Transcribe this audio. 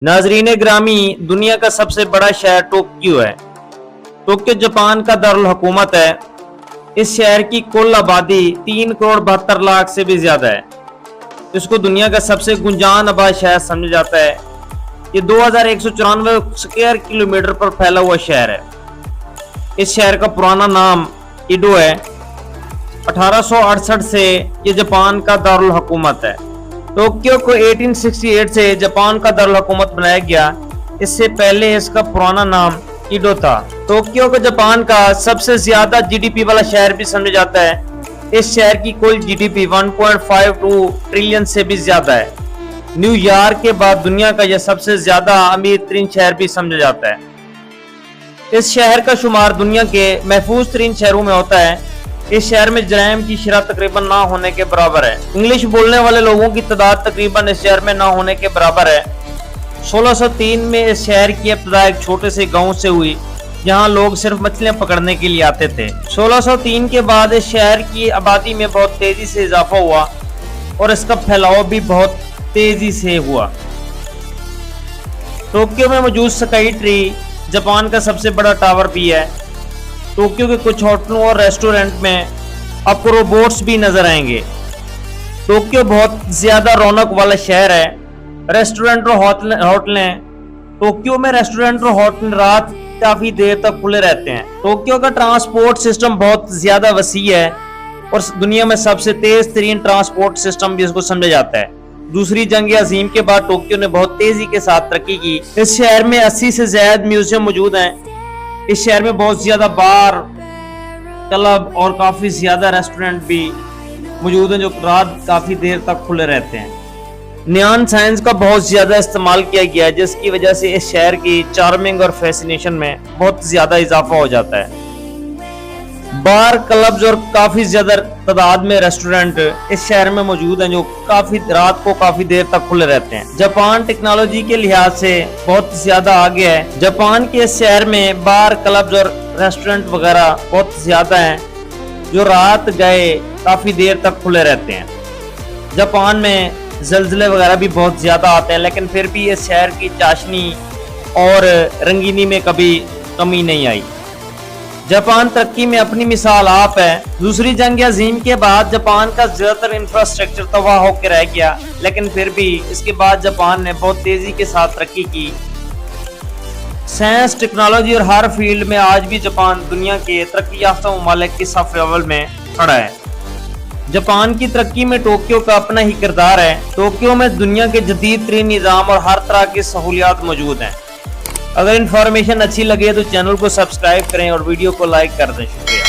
नाजरीन ग्रामी, दुनिया का सबसे बड़ा शहर टोक्यो है। टोक्यो जापान का दारुल हुकूमत है। इस शहर की कुल आबादी 3,72,00,000 से भी ज्यादा है। इसको दुनिया का सबसे गुंजान आबाद शहर समझा जाता है। ये 2194 स्क्वायर किलोमीटर पर फैला हुआ शहर है। इस शहर का पुराना नाम इडो है। 1868 से ये जापान का दारुल हुकूमत है। टोक्यो को 1868 से जापान का दारुल हुकूमत बनाया गया। इससे पहले इसका पुराना नाम इडो था। टोक्यो को जापान का सबसे ज्यादा जीडीपी वाला शहर भी समझा जाता है। इस शहर की कुल जीडीपी 1.52 ट्रिलियन से भी ज्यादा है। न्यूयॉर्क के बाद दुनिया का यह सबसे ज्यादा अमीर तरीन शहर भी समझा जाता है। इस शहर का शुमार दुनिया के महफूज तरीन शहरों में होता है। इस शहर में जराइम की शरह तकरीबन ना होने के बराबर है। इंग्लिश बोलने वाले लोगों की तादाद तकरीबन इस शहर में ना होने के बराबर है। 1603 में इस शहर की इब्तिदा एक छोटे से गांव से हुई, जहां लोग सिर्फ मछलियां पकड़ने के लिए आते थे। 1603 के बाद इस शहर की आबादी में बहुत तेजी से इजाफा हुआ और इसका फैलाव भी बहुत तेजी से हुआ। टोक्यो में मौजूद स्काई ट्री जापान का सबसे बड़ा टावर भी है। टोक्यो के कुछ होटलों और रेस्टोरेंट में आपको रोबोट्स भी नजर आएंगे। टोक्यो बहुत ज्यादा रौनक वाला शहर है। रेस्टोरेंट और होटलें टोक्यो में रेस्टोरेंट और होटल रात काफी देर तक खुले रहते हैं। टोक्यो का ट्रांसपोर्ट सिस्टम बहुत ज्यादा वसी है और दुनिया में सबसे तेज तरीन ट्रांसपोर्ट सिस्टम भी इसको समझा जाता है। दूसरी जंग अजीम के बाद टोक्यो ने बहुत तेजी के साथ तरक्की की। इस शहर में 80 से ज्यादा म्यूजियम मौजूद हैं। इस शहर में बहुत ज्यादा बार, क्लब और काफी ज्यादा रेस्टोरेंट भी मौजूद हैं जो रात काफी देर तक खुले रहते हैं। नियॉन साइंस का बहुत ज्यादा इस्तेमाल किया गया है, जिसकी वजह से इस शहर की चार्मिंग और फैसिनेशन में बहुत ज्यादा इजाफा हो जाता है। बार, क्लब्स और काफी ज्यादा तादाद में रेस्टोरेंट इस शहर में मौजूद हैं जो काफी रात को काफी देर तक खुले रहते हैं। जापान टेक्नोलॉजी के लिहाज से बहुत ज्यादा आगे है। जापान के इस शहर में बार, क्लब्स और रेस्टोरेंट वगैरह बहुत ज्यादा हैं जो रात गए काफी देर तक खुले रहते हैं। जापान में जलजले वगैरह भी बहुत ज्यादा आते हैं, लेकिन फिर भी इस शहर की चाशनी और रंगीनी में कभी कमी नहीं आई। जापान तरक्की में अपनी मिसाल आप है। दूसरी जंग अजीम के बाद जापान का ज्यादातर इंफ्रास्ट्रक्चर तबाह होकर रह गया, लेकिन फिर भी इसके बाद जापान ने बहुत तेजी के साथ तरक्की की। साइंस, टेक्नोलॉजी और हर फील्ड में आज भी जापान दुनिया के तरक्की याफ्ता ममालिक के सफ अव्वल में खड़ा है। जापान की तरक्की में टोक्यो का अपना ही किरदार है। टोक्यो में दुनिया के जदीद तरीन निज़ाम और हर तरह की सहूलियात मौजूद हैं। अगर इन्फॉर्मेशन अच्छी लगे तो चैनल को सब्सक्राइब करें और वीडियो को लाइक कर दें। शुक्रिया।